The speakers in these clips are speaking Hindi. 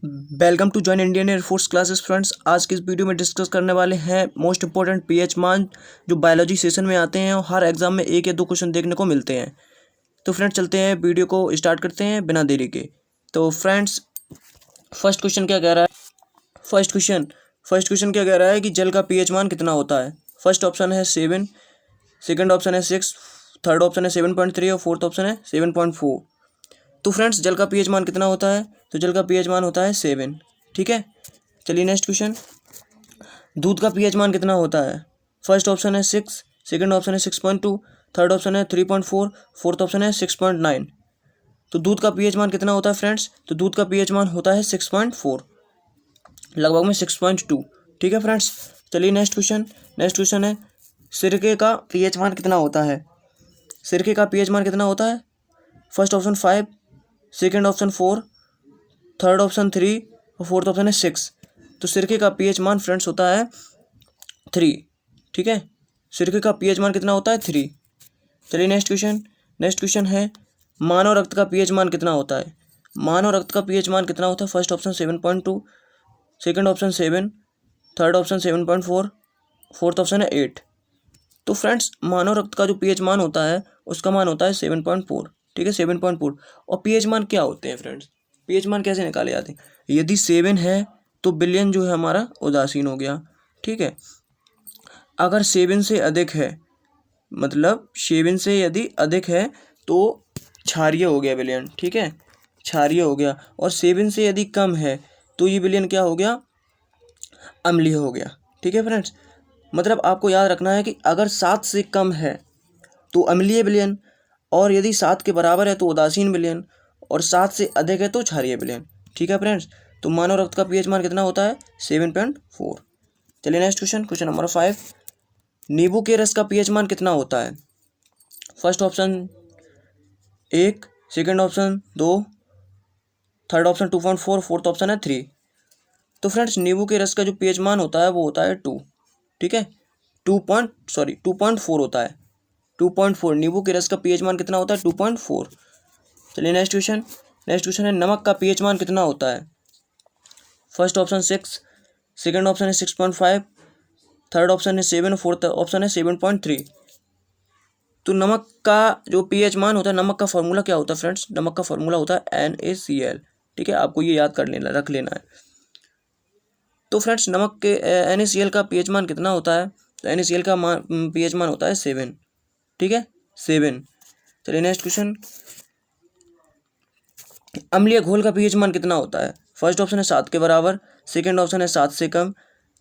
Welcome to join Indian Air Force classes friends. आज की इस वीडियो में डिस्कस करने वाले हैं मोस्ट इंपॉर्टेंट पीएच मान जो बायोलॉजी सेशन में आते हैं और हर एग्जाम में एक या दो क्वेश्चन देखने को मिलते हैं। तो फ्रेंड्स चलते हैं, वीडियो को स्टार्ट करते हैं बिना देरी के। तो फ्रेंड्स फर्स्ट क्वेश्चन क्या कह रहा है? फर्स्ट क्वेश्चन क्या कह रहा है कि जल का पीएच मान कितना होता है? फर्स्ट ऑप्शन है 7, सेकंड ऑप्शन है 6, थर्ड ऑप्शन है 7.3 और फोर्थ ऑप्शन है 7.4। तो फ्रेंड्स जल का पीएच मान कितना होता है? तो जल का पीएच मान होता है 7। ठीक है, चलिए नेक्स्ट क्वेश्चन। दूध का पीएच मान कितना होता है? फर्स्ट ऑप्शन है 6, सेकंड ऑप्शन है 6.2, थर्ड ऑप्शन है 3.4, फोर्थ ऑप्शन है 6.9। तो दूध का पीएच मान कितना होता है फ्रेंड्स? तो दूध का पीएच मान होता है 6.4, लगभग में 6.2। ठीक है फ्रेंड्स, चलिए नेक्स्ट क्वेश्चन है सिरके का पीएच मान कितना होता है? सिरके का पीएच मान कितना होता है? First option 5, second option 4, third option 3 और फोर्थ ऑप्शन है 6। तो सिरके का पीएच मान फ्रेंड्स होता है 3। ठीक है, सिरके का पीएच मान कितना होता है? 3। चलिए नेक्स्ट क्वेश्चन है मानव रक्त का पीएच मान कितना होता है? मानव रक्त का पीएच मान कितना होता है? First option 7.2, second option 7, third option 7.4, fourth option है 8। तो फ्रेंड्स मानव रक्त का जो पीएच मान होता है उसका मान होता है 7.4। ठीक है, 7.4। और पीएच मान क्या होते हैं फ्रेंड्स? पीएच मान कैसे निकाले जाते हैं? यदि 7 है तो विलयन जो है हमारा उदासीन हो गया। ठीक है, अगर 7 से अधिक है, मतलब 7 से यदि अधिक है तो क्षारीय हो गया विलयन। ठीक है, क्षारीय हो गया। और 7 से यदि कम है तो ये विलयन क्या हो गया? अम्लीय हो गया। ठीक है फ्रेंड्स, मतलब आपको याद रखना है कि अगर 7 से कम है तो अम्लीय विलयन, और यदि 7 के बराबर है तो उदासीन विलयन, और 7 से अधिक है तो क्षारीय विलयन। ठीक है फ्रेंड्स, तो मानव रक्त का पीएच मान कितना होता है? 7.4। चलिए नेक्स्ट क्वेश्चन नंबर 5। नींबू के रस का पीएच मान कितना होता है? First option 1, second option 2, third option 2.4, fourth option है 3। तो फ्रेंड्स नींबू के रस का जो पीएच मान होता है वो होता है 2। ठीक है, 2.4 होता है। 2.4 नींबू के रस का पीएच मान कितना होता है? 2.4। चलिए नेक्स्ट क्वेश्चन है नमक का पीएच मान कितना होता है? फर्स्ट ऑप्शन 6, सेकंड ऑप्शन है 6.5, थर्ड ऑप्शन है 7, फोर्थ ऑप्शन है 7.3। तो नमक का जो पीएच मान होता है, नमक का फॉर्मूला क्या होता है फ्रेंड्स? नमक का फॉर्मूला होता है NaCl। ठीक है, आपको ये याद रख लेना है। तो फ्रेंड्स नमक के NaCl का पीएच मान कितना होता है? तो NaCl का पीएच मान होता है 7। ठीक है, 7। चलिए नेक्स्ट क्वेश्चन, अम्लीय घोल का पीएच मान कितना होता है? फर्स्ट ऑप्शन है 7 के बराबर, सेकंड ऑप्शन है 7 से कम,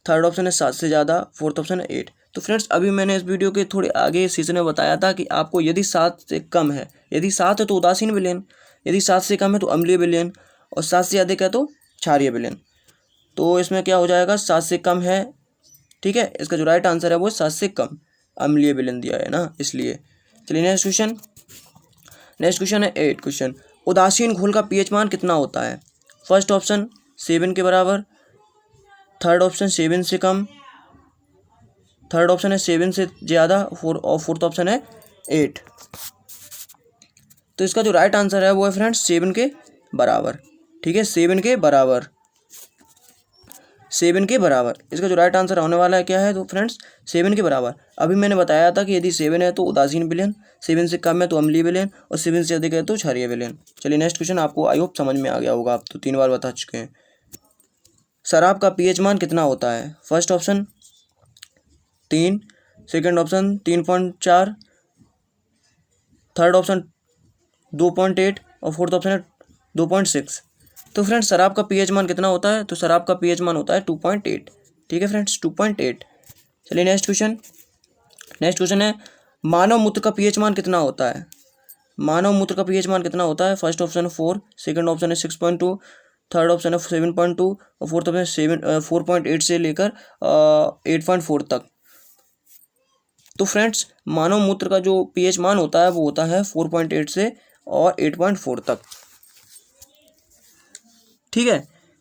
थर्ड ऑप्शन है 7 से ज़्यादा, फोर्थ ऑप्शन है 8। तो फ्रेंड्स अभी मैंने इस वीडियो के थोड़े आगे सेशन में बताया था कि आपको यदि 7 से कम है, यदि 7 है तो उदासीन विलयन, यदि 7 से कम है तो अम्लीय विलयन, और 7 से अधिक है तो क्षारीय विलयन। तो इसमें क्या हो जाएगा? 7 से कम है। ठीक है, इसका जो राइट आंसर है वो 7 से कम, अम्लीय विलयन दिया है ना, इसलिए। चलिए नेक्स्ट क्वेश्चन है 8 क्वेश्चन। उदासीन घोल का पीएच मान कितना होता है? फर्स्ट ऑप्शन 7 के बराबर, थर्ड ऑप्शन 7 से कम, थर्ड ऑप्शन है 7 से ज़्यादा, और फोर्थ ऑप्शन है 8। तो इसका जो राइट आंसर है वो है फ्रेंड्स 7 के बराबर। ठीक है, 7 के बराबर, 7 के बराबर इसका जो राइट आंसर होने वाला है क्या है? तो फ्रेंड्स 7 के बराबर। अभी मैंने बताया था कि यदि 7 है तो उदासीन विलयन, 7 से कम है तो अम्लीय विलयन, और 7 से अधिक है तो क्षारीय विलयन। चलिए नेक्स्ट क्वेश्चन, आपको आई होप समझ में आ गया होगा, आप तो 3 बार बता चुके हैं। शराब का पीएच मान कितना होता है? First option 3, second option 3.4, third option 2.8 और फोर्थ ऑप्शन है 2.6। तो फ्रेंड्स शराब का पीएच मान कितना होता है? तो शराब का पीएच मान होता है 2.8। ठीक है फ्रेंड्स, 2.8। चलिए नेक्स्ट क्वेश्चन है मानव मूत्र का पीएच मान कितना होता है? मानव मूत्र का पीएच मान कितना होता है? फर्स्ट ऑप्शन है 4, सेकंड ऑप्शन है 6.2, थर्ड ऑप्शन है 7.2 और फोर्थ ऑप्शन है 4.8 से लेकर 8.4 तक। तो फ्रेंड्स मानव मूत्र का जो पीएच मान होता है वो होता है 4.8 से और 8.4 तक। ठीक है,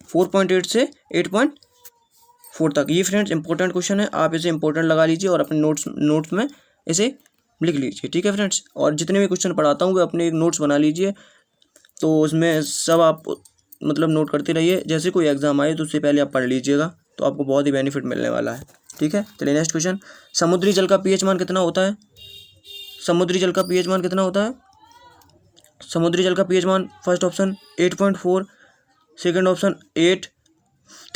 4.8 से 8.4 तक। ये फ्रेंड्स इंपॉर्टेंट क्वेश्चन है, आप इसे इंपॉर्टेंट लगा लीजिए और अपने नोट्स में इसे लिख लीजिए। ठीक है फ्रेंड्स, और जितने भी क्वेश्चन पढ़ाता हूँ वो अपने एक नोट्स बना लीजिए, तो उसमें सब आप मतलब नोट करते रहिए, जैसे कोई एग्जाम आए तो उससे पहले आप पढ़ लीजिएगा, तो आपको बहुत ही बेनिफिट मिलने वाला है। ठीक है, चलिए नेक्स्ट क्वेश्चन। समुद्री जल का पीएच मान कितना होता है? समुद्री जल का पीएच मान कितना होता है? समुद्री जल का पीएच मान first option 8.4, second option 8,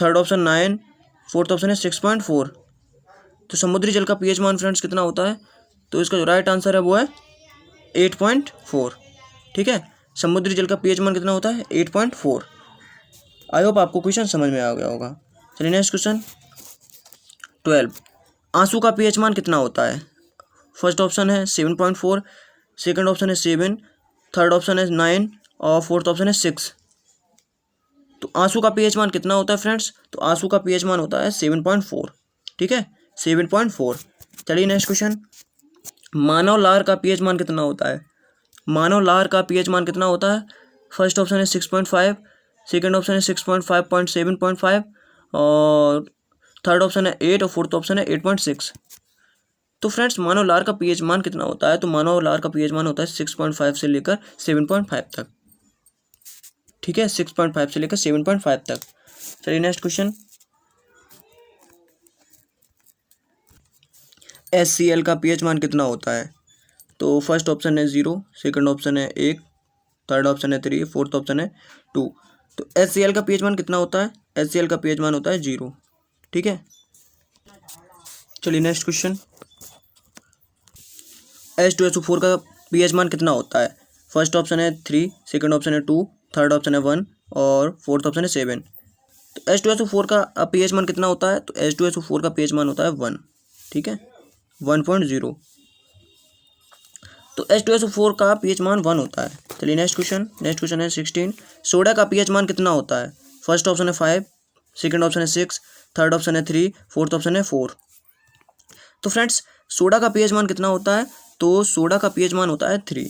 third option 9, fourth option है 6.4। तो समुद्री जल का पीएच मान फ्रेंड्स कितना होता है? तो इसका जो राइट आंसर है वो है 8.4। ठीक है, समुद्री जल का पीएच मान कितना होता है? 8.4। आई होप आपको क्वेश्चन समझ में आ गया होगा। चलिए नेक्स्ट क्वेश्चन 12। आंसू का पीएच मान कितना होता है? फर्स्ट ऑप्शन है 7.4, सेकंड ऑप्शन है 7, थर्ड ऑप्शन है 9 और फोर्थ ऑप्शन है 6। तो आंसू का पीएच मान कितना होता है फ्रेंड्स? तो आंसू का पीएच मान होता है 7.4। ठीक है, 7.4। चलिए नेक्स्ट क्वेश्चन। मानव लार का पीएच मान कितना होता है? मानव लार का पीएच मान कितना होता है? फर्स्ट ऑप्शन है 6.5, सेकंड ऑप्शन है 6.5.7.5 और थर्ड ऑप्शन है 8 और फोर्थ ऑप्शन है 8.6। तो फ्रेंड्स मानव लार का पीएच मान कितना होता है? तो मानव लार का पीएच मान होता है 6.5 से लेकर 7.5 तक। ठीक है, 6.5 से लेकर 7.5 तक। चलिए नेक्स्ट क्वेश्चन। HCl का पीएच मान कितना होता है? तो फर्स्ट ऑप्शन है 0, सेकंड ऑप्शन है 1, थर्ड ऑप्शन है 3, फोर्थ ऑप्शन है 2। तो HCl का पीएच मान कितना होता है? HCl का पीएच मान होता है 0। ठीक है, चलिए नेक्स्ट क्वेश्चन। H2SO4 का पीएच मान कितना होता है? फर्स्ट ऑप्शन है 3, सेकंड ऑप्शन है 2, थर्ड ऑप्शन है 1 और फोर्थ ऑप्शन है 7। तो H2SO4 का पीएच मान कितना होता है? तो H2SO4 का पीएच मान होता है 1। ठीक है, 1.0। तो H2SO4 का पीएच मान 1 होता है। चलिए नेक्स्ट क्वेश्चन है 16। सोडा का पीएच मान कितना होता है? फर्स्ट ऑप्शन है 5, सेकंड ऑप्शन है 6, थर्ड ऑप्शन है 3, फोर्थ ऑप्शन है 4। तो फ्रेंड्स सोडा का पीएच मान कितना होता है? तो सोडा का पीएच मान होता है 3।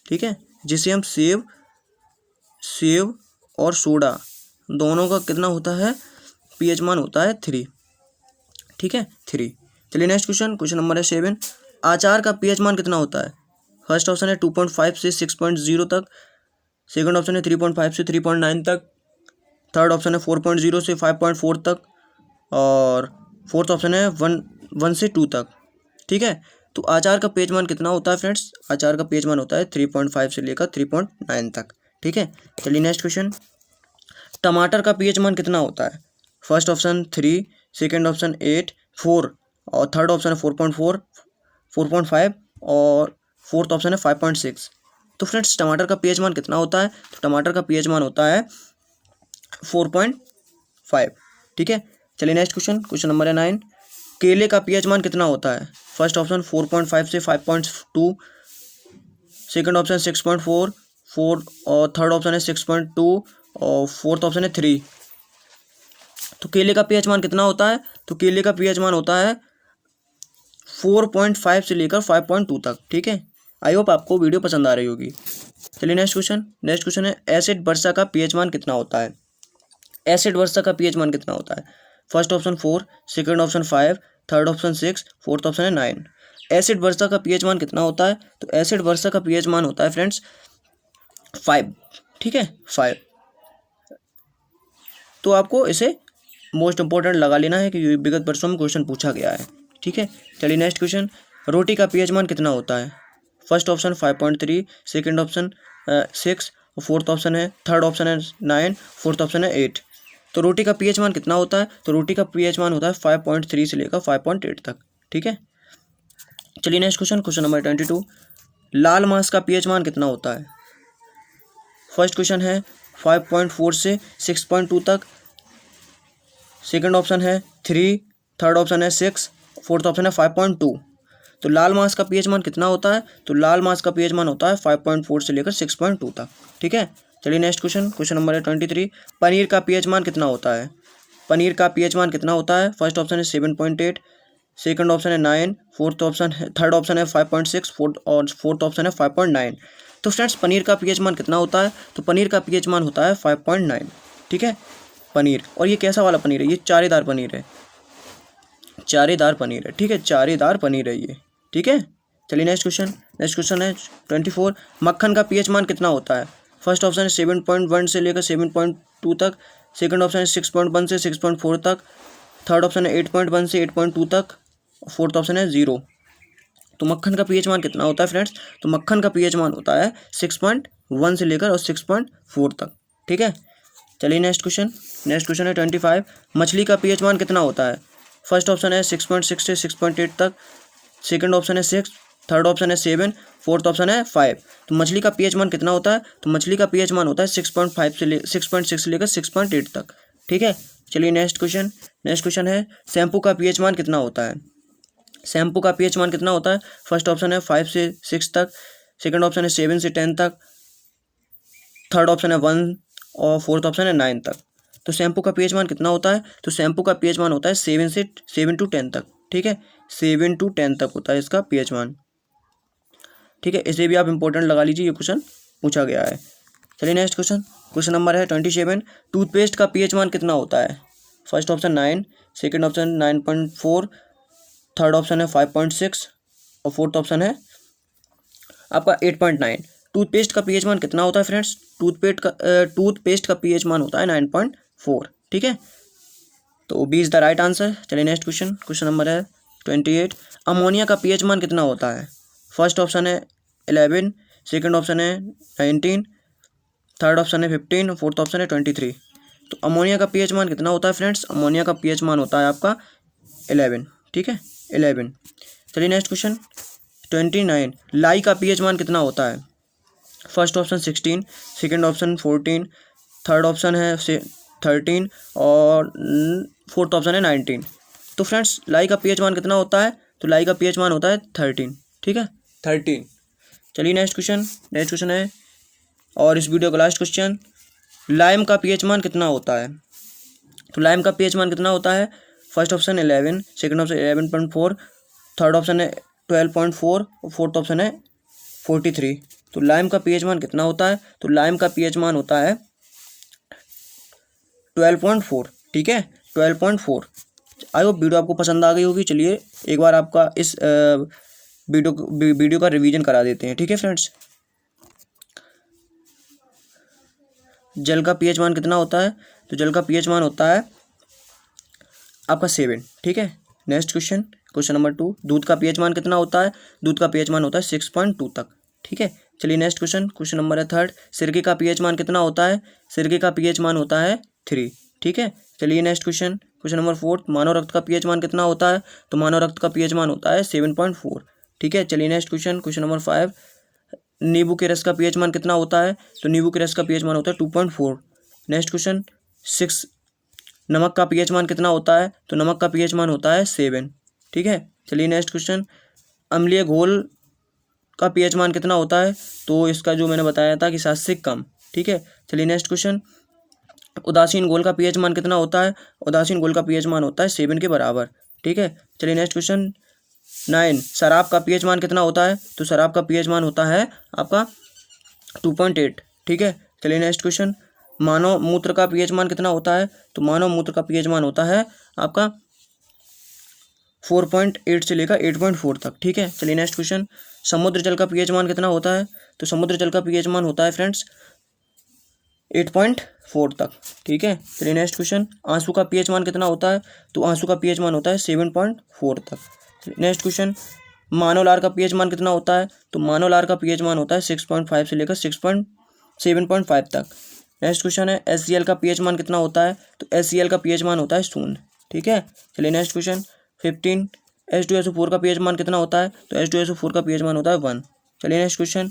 ठीक है, जिसे हम सेव और सोडा दोनों का कितना होता है? पीएच मान होता है 3। ठीक है, 3। चलिए नेक्स्ट क्वेश्चन नंबर है 7। अचार का पीएच मान कितना होता है? फर्स्ट ऑप्शन है 2.5 से 6.0 तक, सेकंड ऑप्शन है 3.5 से 3.9 तक, थर्ड ऑप्शन है 4.0 से 5.4 तक और फोर्थ ऑप्शन है 1 से 2 तक। ठीक है, तो अचार का पीएच मान कितना होता है फ्रेंड्स? अचार का पीएच मान होता है 3.5 से लेकर 3.9 तक। ठीक है, चलिए नेक्स्ट क्वेश्चन। टमाटर का पीएच मान कितना होता है? फर्स्ट ऑप्शन 3, सेकंड ऑप्शन 8, 4 और थर्ड ऑप्शन है 4.4, 4.5 और फोर्थ ऑप्शन है 5.6। तो फ्रेंड्स टमाटर का पीएच मान कितना होता है? तो टमाटर का पीएच मान होता है 4.5। ठीक है, चलिए नेक्स्ट क्वेश्चन नंबर है 9। केले का पीएच मान कितना होता है? फर्स्ट ऑप्शन 4.5 से 5.2, सेकंड ऑप्शन 6.4, 4 और थर्ड ऑप्शन है 6.2 और फोर्थ ऑप्शन है 3। तो केले का पीएच मान कितना होता है? तो केले का पीएच मान होता है 4.5 से लेकर 5.2 तक। ठीक है, आई होप आपको वीडियो पसंद आ रही होगी। चलिए नेक्स्ट क्वेश्चन है एसिड वर्षा का पीएच मान कितना होता है? एसिड वर्षा का पीएच मान कितना होता है? First option 4, second option 5, third option 6, fourth option है 9। एसिड वर्षा का पीएच मान कितना होता है? तो एसिड वर्षा का पीएच मान होता है फ्रेंड्स 5। ठीक है, 5। तो आपको इसे मोस्ट इंपॉर्टेंट लगा लेना है कि विगत वर्षों में क्वेश्चन पूछा गया है। ठीक है, चलिए नेक्स्ट क्वेश्चन। रोटी का पीएच मान कितना होता है? First option 5.3, second option 6, fourth option है, थर्ड ऑप्शन है 9, फोर्थ ऑप्शन है 8। तो रोटी का पीएच मान कितना होता है? तो रोटी का पीएच मान होता है 5.3 से लेकर 5.8 तक। ठीक है, चलिए नेक्स्ट क्वेश्चन नंबर 22। लाल मांस का पीएच मान कितना होता है? फर्स्ट क्वेश्चन है 5.4 से 6.2 तक, सेकंड ऑप्शन है 3, थर्ड ऑप्शन है 6, फोर्थ ऑप्शन है 5.2। तो लाल मांस का पीएच मान कितना होता है? तो लाल मांस का पीएच मान होता है 5.4 से लेकर 6.2 तक। ठीक है, चलिए नेक्स्ट क्वेश्चन नंबर है 23। पनीर का पीएच मान कितना होता है? पनीर का पीएच मान कितना होता है? फर्स्ट ऑप्शन है 7.8, सेकंड ऑप्शन है 9, थर्ड ऑप्शन है 5.6, फोर्थ ऑप्शन है 5.9। तो फ्रेंड्स पनीर का पीएच मान कितना होता है? तो पनीर का पीएच मान होता है 5.9। ठीक है, पनीर, और ये कैसा वाला पनीर है? ये चारेदार पनीर है, चारेदार पनीर है। ठीक है, चारेदार पनीर है ये। ठीक है, चलिए नेक्स्ट क्वेश्चन है 24। मक्खन का पीएच मान कितना होता है? फर्स्ट ऑप्शन है 7.1 से लेकर 7.2 तक, सेकंड ऑप्शन है 6.1 से 6.4 तक, थर्ड ऑप्शन है 8.1 से 8.2 तक, फोर्थ ऑप्शन है 0। तो मक्खन का पीएच मान कितना होता है फ्रेंड्स? तो मक्खन का पीएच मान होता है 6.1 से लेकर और 6.4 तक। ठीक है, चलिए नेक्स्ट क्वेश्चन है 25। मछली का पीएच मान कितना होता है? फर्स्ट ऑप्शन है 6.6 से 6.8 तक, सेकंड ऑप्शन है 6, थर्ड ऑप्शन है 7, फोर्थ ऑप्शन है 5। तो मछली का पीएच मान कितना होता है? तो मछली का पीएच मान होता है 6.6 से लेकर 6.8 तक। ठीक है, चलिए नेक्स्ट क्वेश्चन है शैम्पू का पीएच मान कितना होता है? शैम्पू का पीएच मान कितना होता है? फर्स्ट ऑप्शन है 5 से 6 तक, सेकंड ऑप्शन है 7 से 10 तक, थर्ड ऑप्शन है 1 और फोर्थ ऑप्शन है 9 तक। तो शैम्पू का पीएच मान कितना होता है? तो शैम्पू का पीएच मान होता है 7 to 10 तक। ठीक है, 7 to 10 तक होता है इसका पीएच मान। ठीक है, इसे भी आप इंपॉर्टेंट लगा लीजिए, ये क्वेश्चन पूछा गया है। चलिए नेक्स्ट क्वेश्चन नंबर है 27। टूथपेस्ट का पीएच मान कितना होता है? First option 9, second option 9.4, third option है 5.6 और फोर्थ ऑप्शन है आपका 8.9। टूथपेस्ट का पीएच मान कितना होता है फ्रेंड्स? टूथपेस्ट का पीएच मान होता है 9.4। ठीक है, तो B is the right answer. चलिए नेक्स्ट क्वेश्चन नंबर है 28। अमोनिया का पीएच मान कितना होता है? फर्स्ट ऑप्शन है 11, सेकंड ऑप्शन है 19, थर्ड ऑप्शन है 15, फोर्थ ऑप्शन है 23। तो अमोनिया का पीएच मान कितना होता है फ्रेंड्स? अमोनिया का पीएच मान होता है आपका 11। ठीक है, 11। चलिए नेक्स्ट क्वेश्चन 29। लाई का पीएच मान कितना होता है? First option 16, second option 14, third option है 13 और फोर्थ ऑप्शन है 19। तो फ्रेंड्स लाई का पीएच मान कितना होता है? तो लाई का पीएच मान होता है 13। ठीक है, 13। चलिए नेक्स्ट क्वेश्चन है और इस वीडियो का लास्ट क्वेश्चन, लाइम का पीएच मान कितना होता है? तो लाइम का पीएच मान कितना होता है? First option 11, second option 11.4, third option है 12.4 और फोर्थ ऑप्शन है 43। तो लाइम का पीएच मान कितना होता है? तो लाइम का पीएच मान होता है 12.4। ठीक है, 12.4। आई होप वीडियो आपको पसंद आ गई होगी। चलिए एक बार आपका इस वीडियो का रिवीजन करा देते हैं। ठीक है फ्रेंड्स, जल का पीएच मान कितना होता है? तो जल का पीएच मान होता है आपका 7। ठीक है, नेक्स्ट क्वेश्चन नंबर 2। दूध का पीएच मान कितना होता है? दूध का पीएच मान होता है 6.2 तक। ठीक है, चलिए नेक्स्ट क्वेश्चन नंबर है 3। सिरके का पीएच मान कितना होता है? सिरके का पीएच मान होता है 3। ठीक है, चलिए नेक्स्ट क्वेश्चन नंबर 4। मानव रक्त का पीएच मान कितना होता है? तो मानव रक्त का पीएच मान होता है 7.4। ठीक है, चलिए नेक्स्ट क्वेश्चन नंबर 5। नींबू के रस का पीएच मान कितना होता है? तो नींबू के रस का पीएच मान होता है 2.4। Next question 6। नमक का पीएच मान कितना होता है? तो नमक का पीएच मान होता है 7। ठीक है, चलिए नेक्स्ट क्वेश्चन, अम्लीय घोल का पीएच मान कितना होता है? तो इसका जो मैंने बताया था कि 7 से कम। ठीक है, चलिए नेक्स्ट क्वेश्चन, उदासीन घोल का पीएच मान कितना होता है? उदासीन घोल का पीएच मान होता है 7 के बराबर। ठीक है, चलिए नेक्स्ट क्वेश्चन 9। शराब का पीएच मान कितना होता है? तो शराब का पीएच मान होता है आपका 2.8। ठीक है, चलिए नेक्स्ट क्वेश्चन, मानव मूत्र का पीएच मान कितना होता है? तो मानव मूत्र का पीएच मान होता है आपका 4.8 से लेकर 8.4 तक। ठीक है, चलिए नेक्स्ट क्वेश्चन, समुद्र जल का पीएच मान कितना होता है? तो समुद्र जल का पीएच मान होता है फ्रेंड्स 8.4 तक। ठीक है, चलिए नेक्स्ट क्वेश्चन, आंसू का पीएच मान कितना होता है? तो आंसू का पीएच मान होता है 7.4 तक। नेक्स्ट क्वेश्चन, मानव लार का पीएच मान कितना होता है? तो मानव लार का पीएच मान होता है 6.5 से लेकर 7.5 तक। नेक्स्ट क्वेश्चन है HCl का पीएच मान कितना होता है? तो HCl का पीएच मान होता है 0। ठीक है, चलिए नेक्स्ट क्वेश्चन 15। H2SO4 का पीएच मान कितना होता है? तो H2SO4 का पीएच मान होता है 1। चलिए नेक्स्ट क्वेश्चन,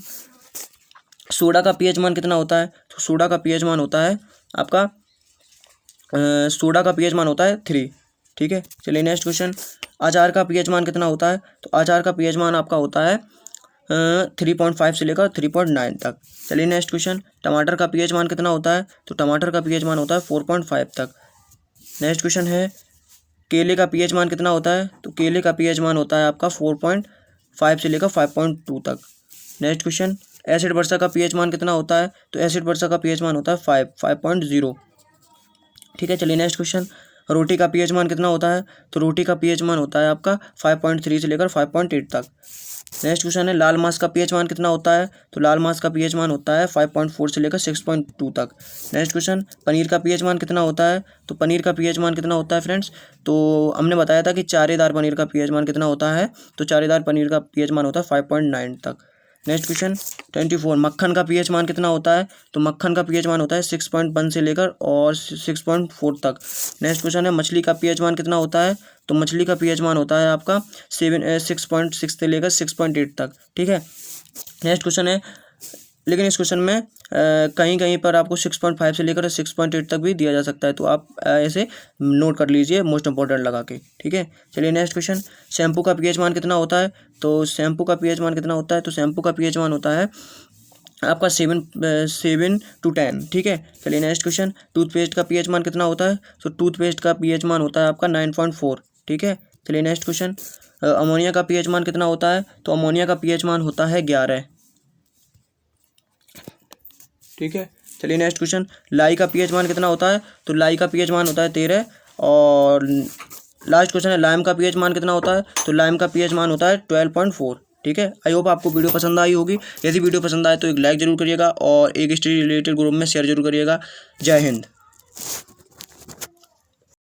सोडा का पीएच मान कितना होता है? तो सोडा का पीएच मान होता है आपका सोडा का पीएच मान होता है 3। ठीक है, चलिए नेक्स्ट क्वेश्चन, अचार का पीएच मान कितना होता है? तो अचार का पीएच मान आपका होता है 3.5 से लेकर 3.9 तक। चलिए नेक्स्ट क्वेश्चन, टमाटर का पीएच मान कितना होता है? तो टमाटर का पीएच मान होता है 4.5 तक। नेक्स्ट क्वेश्चन है, केले का पीएच मान कितना होता है? तो केले का पीएच मान होता है आपका 4.5 से लेकर 5.2 तक। नेक्स्ट क्वेश्चन, एसिड वर्षा का पीएच मान कितना होता है? तो एसिड वर्षा का पीएच मान होता है 5.0। ठीक है, चलिए नेक्स्ट क्वेश्चन, रोटी का पीएच मान कितना होता है, तो रोटी का पीएच मान होता है आपका 5.3 से लेकर 5.8 तक। नेक्स्ट क्वेश्चन है लाल मांस का पीएच मान कितना होता है, तो लाल मांस का पीएच मान होता है 5.4 से लेकर 6.2 तक। नेक्स्ट क्वेश्चन पनीर का पीएच मान कितना होता है, तो पनीर का पीएच मान कितना होता है फ्रेंड्स, तो हमने बताया था कि चारेदार पनीर का पीएच मान कितना होता है, तो चारेदार पनीर का पीएच मान होता है 5.9 तक। नेक्स्ट क्वेश्चन 24 मक्खन का पीएच मान कितना होता है, तो मक्खन का पीएच मान होता है 6.1 से लेकर और 6.4 तक। नेक्स्ट क्वेश्चन है मछली का पीएच मान कितना होता है, तो मछली का पीएच मान होता है आपका 6.6 से लेकर 6.8 तक। ठीक है। नेक्स्ट क्वेश्चन है, लेकिन इस क्वेश्चन में कहीं कहीं पर आपको 6.5 से लेकर 6.8 तक भी दिया जा सकता है, तो आप ऐसे नोट कर लीजिए मोस्ट इंपॉर्टेंट लगा के। ठीक है। चलिए नेक्स्ट क्वेश्चन शैम्पू का पीएच मान कितना होता है, तो शैम्पू का पीएच मान कितना होता है, तो शैम्पू का पीएच मान होता है आपका 7 to 10। ठीक है। चलिए नेक्स्ट क्वेश्चन टूथपेस्ट का पीएच मान कितना होता है, तो टूथपेस्ट का पीएच मान होता है आपका 9.4। ठीक है। चलिए नेक्स्ट क्वेश्चन अमोनिया का पीएच मान कितना होता है, तो अमोनिया का पीएच मान होता है 11। ठीक है। चलिए नेक्स्ट क्वेश्चन लाई का पीएच मान कितना होता है, तो लाई का पीएच मान होता है 13। और लास्ट क्वेश्चन है लाइम का पीएच मान कितना होता है, तो लाइम का पीएच मान होता है 12.4। ठीक है। आई होप आपको वीडियो पसंद आई होगी। यदि वीडियो पसंद आए तो एक लाइक जरूर करिएगा और एक हिस्ट्री रिलेटेड ग्रुप में शेयर जरूर करिएगा। जय हिंद।